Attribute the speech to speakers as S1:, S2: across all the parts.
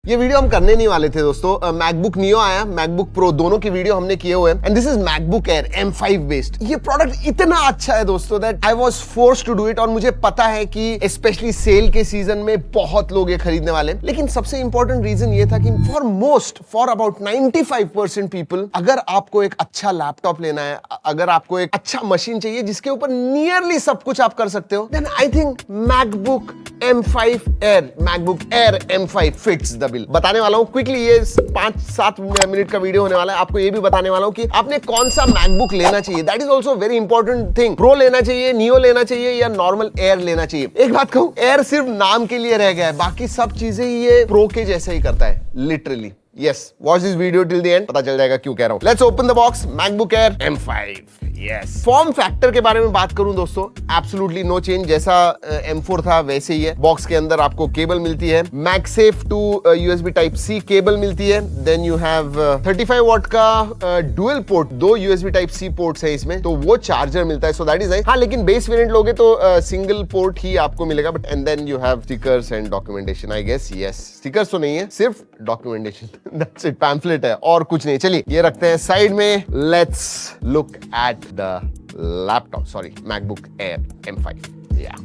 S1: ये वीडियो हम करने नहीं वाले थे दोस्तों। मैकबुक नियो आया, मैकबुक प्रो, दोनों के वीडियो हमने किए हुए हैं and this is MacBook Air M5 based. ये प्रोडक्ट इतना अच्छा है दोस्तों that I was forced to do it, और मुझे पता है कि स्पेशली सेल के सीजन में बहुत लोग ये खरीदने वाले हैं। लेकिन सबसे इंपॉर्टेंट रीजन ये था कि फॉर अबाउट 95% पीपल, अगर आपको एक अच्छा लैपटॉप लेना है, अगर आपको एक अच्छा मशीन चाहिए जिसके ऊपर नियरली सब कुछ आप कर सकते हो, then I think MacBook Air M5 fits the bill. बताने वाला हूं क्विकली, ये 5-7 मिनट का वीडियो होने वाला है। आपको ये भी बताने वाला हूं कि आपने कौन सा मैकबुक लेना चाहिए। That is also very important thing. Pro लेना चाहिए, नियो लेना चाहिए या नॉर्मल एयर लेना चाहिए। एक बात कहूं, एयर सिर्फ नाम के लिए रह गया है, बाकी सब चीजें ये प्रो के जैसा ही करता है literally. Yes, watch this video till the end, पता चल जाएगा क्यों कह रहा हूं। Let's open the box, MacBook Air M5। Yes. Form factor के बारे में बात करूं दोस्तों, एब्सोल्युटली नो चेंज, जैसा M4 था वैसे ही है। बॉक्स के अंदर आपको केबल मिलती है, MagSafe to USB Type-C cable मिलती है। देन यू हैव 35 वॉट का dual port, 2 USB Type-C ports है इसमें, तो वो चार्जर मिलता है, सो दैट इज नाइस। हाँ, लेकिन बेस वेरिएंट लोगे तो सिंगल पोर्ट ही आपको मिलेगा, but and then you have stickers and documentation. I guess yes, stickers तो नहीं है, सिर्फ डॉक्यूमेंटेशन। दैट्स इट, पैम्फलेट है और कुछ नहीं। चलिए ये रखते हैं साइड में। Let's look at the laptop, sorry MacBook Air M5। या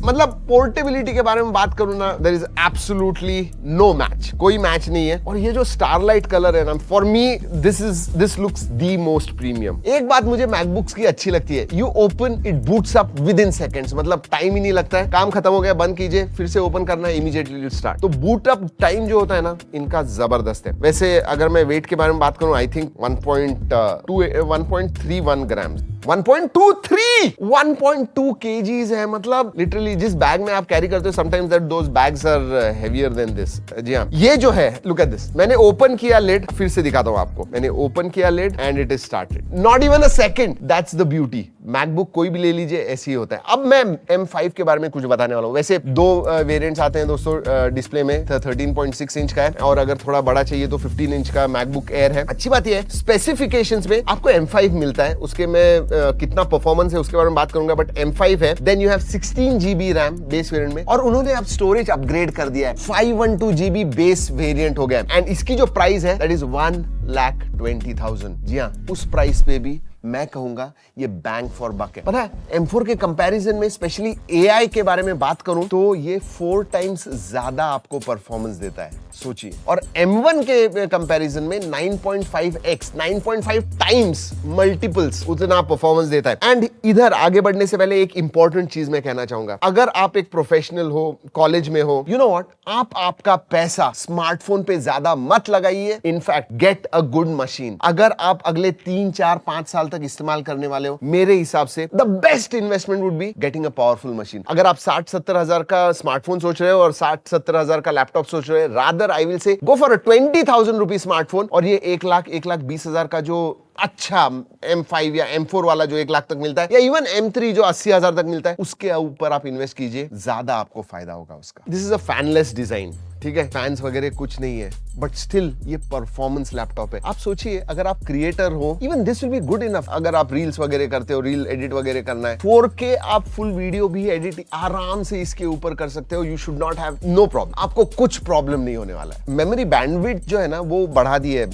S1: मतलब पोर्टेबिलिटी के बारे में बात करूं ना, there is absolutely no match, कोई मैच नहीं है। और ये जो स्टारलाइट कलर है ना, for me this looks the most premium. एक बात मुझे मैकबुक्स की अच्छी लगती है, you open it boots up within seconds, मतलब टाइम ही नहीं लगता है। काम खत्म हो गया, बंद कीजिए, फिर से ओपन करना है, इमीडिएटली स्टार्ट। तो बूट अप टाइम जो होता है ना, इनका जबरदस्त है। वैसे अगर मैं वेट के बारे में बात करूं, आई थिंक 1.31 ग्राम, 1.2 kgs है। मतलब लिटरली जिस बैग में आप कैरी करते हो, sometimes that those bags are heavier than this. जी हाँ, ये जो है, लुक एट दिस। मैंने ओपन किया लिड, फिर से दिखाता हूं आपको। मैंने ओपन किया lid and it is started, not even a second. That's the beauty. MacBook कोई भी ले लीजिए, ऐसे ही होता है। अब मैं M5 के बारे में कुछ बताने वाला हूं। वैसे 2 वेरिएंट्स आते हैं दोस्तों डिस्प्ले में, 13.6 इंच का है, और अगर थोड़ा बड़ा चाहिए तो 15 इंच का मैकबुक एयर है। अच्छी बात यह है, स्पेसिफिकेशंस में आपको M5 मिलता है। उसके में कितना परफॉर्मेंस है उसके बारे में बात करूंगा, बट M5 है। Then you have 16 GB RAM base variant में, और उन्होंने अब स्टोरेज अपग्रेड कर दिया है, 512 GB बेस वेरिएंट हो गया। एंड इसकी जो प्राइस है दैट इज 1,20,000। जी हाँ, उस प्राइस पे भी मैं कहूंगा ये बैंक फॉर बक है। पता है, M4 के कंपैरिजन में स्पेशली AI के बारे में बात करूं तो ये 4 टाइम्स ज्यादा आपको परफॉर्मेंस देता है, सोचिए। और M1 के कंपैरिजन में 9.5 टाइम्स मल्टीपल्स उतना परफॉर्मेंस देता है। एंड इधर आगे बढ़ने से पहले एक इंपॉर्टेंट चीज मैं कहना चाहूंगा, अगर आप एक प्रोफेशनल हो, कॉलेज में हो, यू नो व्हाट, आप आपका पैसा स्मार्टफोन पे ज्यादा मत लगाइए। In fact get a good machine. अगर आप अगले 3, 4, 5 साल तक इस्तेमाल करने वाले हो, मेरे हिसाब से the best investment would be getting a powerful machine. अगर आप 60-70 हजार का स्मार्टफोन सोच रहे हो और 60-70 हजार का लैपटॉप सोच रहे हो, rather I will say go for a 20,000 rupees smartphone, और ये 1,20,000 का जो अच्छा M5 या M4 वाला जो 1 लाख तक मिलता है, या इवन M3 जो 80,000 तक मिलता है, उसके ऊपर आप इन्वेस्ट कीजिए, ज्यादा आपको फायदा होगा उसका। This is a fanless design, ठीक है, फैंस वगैरह कुछ नहीं है, बट स्टिल ये परफॉर्मेंस लैपटॉप है। आप सोचिए, अगर आप क्रिएटर हो, even this will be good enough. अगर आप रील्स वगैरह करते हो, रील एडिट वगैरह करना है, 4K आप फुल वीडियो भी एडिट आराम से इसके ऊपर कर सकते हो। You should not have no problem, आपको कुछ प्रॉब्लम नहीं होने वाला है। मेमोरी बैंडविड्थ जो है ना, वो बढ़ा दी है,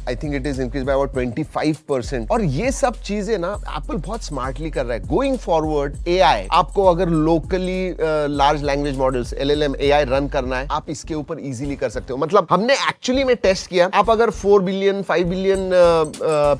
S1: I think it is increase by about 25%। और ये सब चीजें ना एप्पल बहुत स्मार्टली कर रहा है। गोइंग फॉरवर्ड AI, आपको अगर locally large language models LLM AI run करना है, आप इसके ऊपर इजीली कर सकते हो। मतलब हमने एक्चुअली में टेस्ट किया, आप अगर 4 बिलियन 5 बिलियन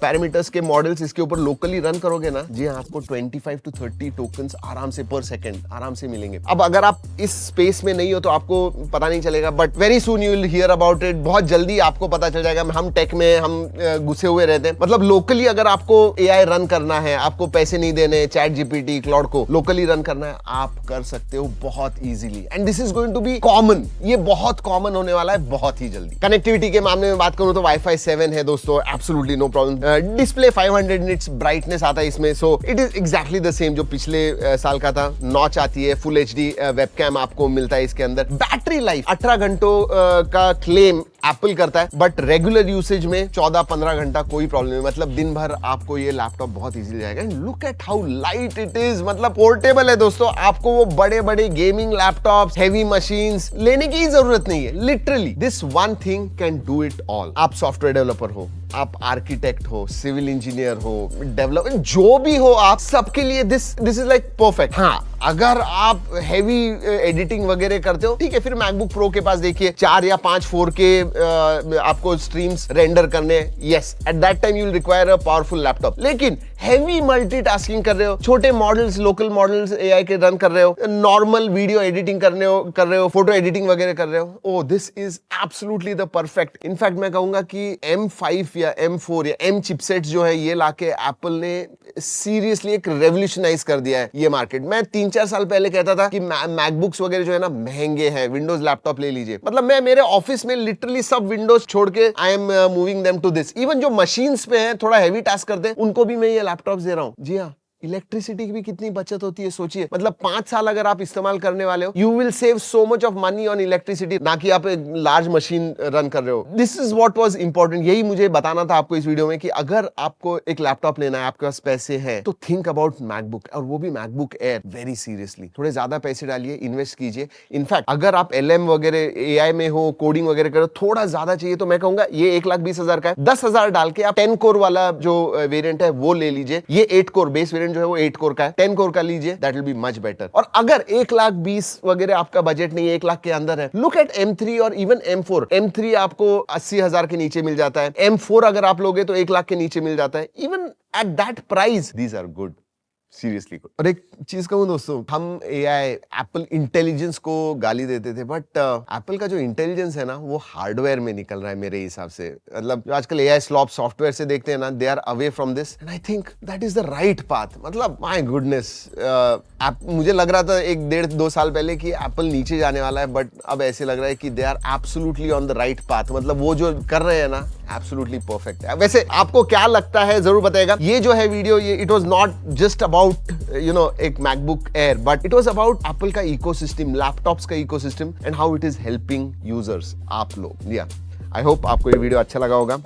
S1: पैरामीटर्स के मॉडल्स इसके ऊपर लोकली रन करोगे ना, जी हाँ, आपको 25 to 30 टोकन्स आराम से पर सेकंड आराम से मिलेंगे। अब अगर आप इस स्पेस में नहीं हो तो आपको पता नहीं चलेगा, but very soon you will hear about it. बहुत जल्दी आपको पता चल जाएगा। हम टेक में हम घुसे हुए रहते हैं। मतलब लोकली अगर आपको AI रन करना है, आपको पैसे नहीं देने, ChatGPT, क्लाउड को लोकली रन करना है, आप कर सकते हो बहुत easily. And this is going to be common, ये बहुत कॉमन होने वाला है बहुत ही जल्दी। कनेक्टिविटी के मामले में बात करूं तो Wi-Fi 7 है दोस्तों, absolutely no problem. Display 500 nits brightness आता है इसमें, so it is exactly the same जो पिछले साल का था। नॉच आती है, फुल HD वेबकैम आपको मिलता है इसके अंदर। बैटरी लाइफ 18 घंटों का क्लेम एप्पल करता है, बट रेगुलर यूसेज में 14-15 घंटा कोई प्रॉब्लम नहीं, मतलब दिन भर आपको ये लैपटॉप बहुत इजीली जाएगा। And look at how light it is, मतलब पोर्टेबल है दोस्तों। आपको वो बड़े बड़े गेमिंग लैपटॉप्स, हेवी मशीन्स लेने की जरूरत नहीं है। Literally this one thing can do it all. आप सॉफ्टवेयर डेवलपर हो, आप आर्किटेक्ट हो, सिविल इंजीनियर हो, डेवलपर, जो भी हो, आप सबके लिए दिस इज लाइक परफेक्ट। हाँ, अगर आप हैवी एडिटिंग वगैरह करते हो, ठीक है, फिर मैकबुक प्रो के पास देखिए 4 या 5 4K आपको स्ट्रीम्स रेंडर करने, yes, at that time you will require a powerful laptop. लेकिन हैवी मल्टीटास्किंग कर रहे हो, छोटे मॉडल्स, लोकल मॉडल्स एआई के रन कर रहे हो, नॉर्मल वीडियो एडिटिंग कर रहे हो, फोटो एडिटिंग वगैरह कर रहे हो, oh this is absolutely the perfect. In fact मैं कहूंगा कि M5 या M4 या M चिपसेट्स जो है, ये लाके एप्पल ने सीरियसली एक रेवोल्यूशनाइज कर दिया है ये मार्केट। मैं 3-4 साल पहले कहता था कि मैकबुक्स वगैरह जो है ना महंगे हैं, विंडोज लैपटॉप ले लीजिए। मतलब मैं मेरे ऑफिस में लिटरली सब विंडोज छोड़ के I am moving them to this. Even जो मशीन्स पे हैं, थोड़ा हैवी टास्क करते हैं, उनको भी मैं ये लैपटॉप दे रहा हूँ। जी हाँ, इलेक्ट्रिसिटी की भी कितनी बचत होती है सोचिए। मतलब 5 साल अगर आप इस्तेमाल करने वाले हो, you will save so much of money on electricity, ना कि आप एक लार्ज मशीन रन कर रहे हो। This is what was important. यही मुझे बताना था आपको इस वीडियो में कि अगर आपको एक लैपटॉप लेना है, आपके पास पैसे हैं, तो थिंक अबाउट मैकबुक, और वो भी मैकबुक एयर वेरी सीरियसली। थोड़े ज्यादा पैसे डालिए, इन्वेस्ट कीजिए। इनफैक्ट अगर आप LM वगैरह AI में हो, कोडिंग वगैरह करो, थोड़ा ज्यादा चाहिए, तो मैं कहूंगा ये 1,20,000 का है। 10,000 डाल के आप 10 कोर वाला जो वेरिएंट है वो ले लीजिए। ये 8 कोर बेस वेरिएंट जो है वो 8 कोर का है, 10 कोर का लीजिए, that will be much better. और अगर 1,20,000 वगैरह आपका बजट नहीं है, 1,00,000 के अंदर है, लुक एट M3 और इवन M4। M3 आपको 80,000 के नीचे मिल जाता है, M4 अगर आप लोगे तो 1,00,000 के नीचे मिल जाता है। Even at that price these are good, seriously good. और एक चीज कहूं दोस्तों, हम एआई एप्पल इंटेलिजेंस को गाली देते थे, बट एप्पल का जो इंटेलिजेंस है ना, वो हार्डवेयर में निकल रहा है मेरे हिसाब से। मतलब जो आजकल एआई स्लॉप सॉफ्टवेयर से देखते हैं ना, they are away from this, and I think that is the right path. मतलब माय गुडनेस, मुझे लग रहा था 1-1.5-2 साल पहले कि एप्पल नीचे जाने वाला है, बट अब ऐसे लग रहा है कि they are absolutely on the right path. मतलब वो जो कर रहे हैं ना, एब्सोल्युटली परफेक्ट है। वैसे आपको क्या लगता है जरूर बताइएगा। ये जो है वीडियो, ये it was not just about एक MacBook Air, but it was about Apple का इकोसिस्टम, लैपटॉप्स का ecosystem, and how it is helping users, आप लोग। या आई होप आपको ये वीडियो अच्छा लगा होगा।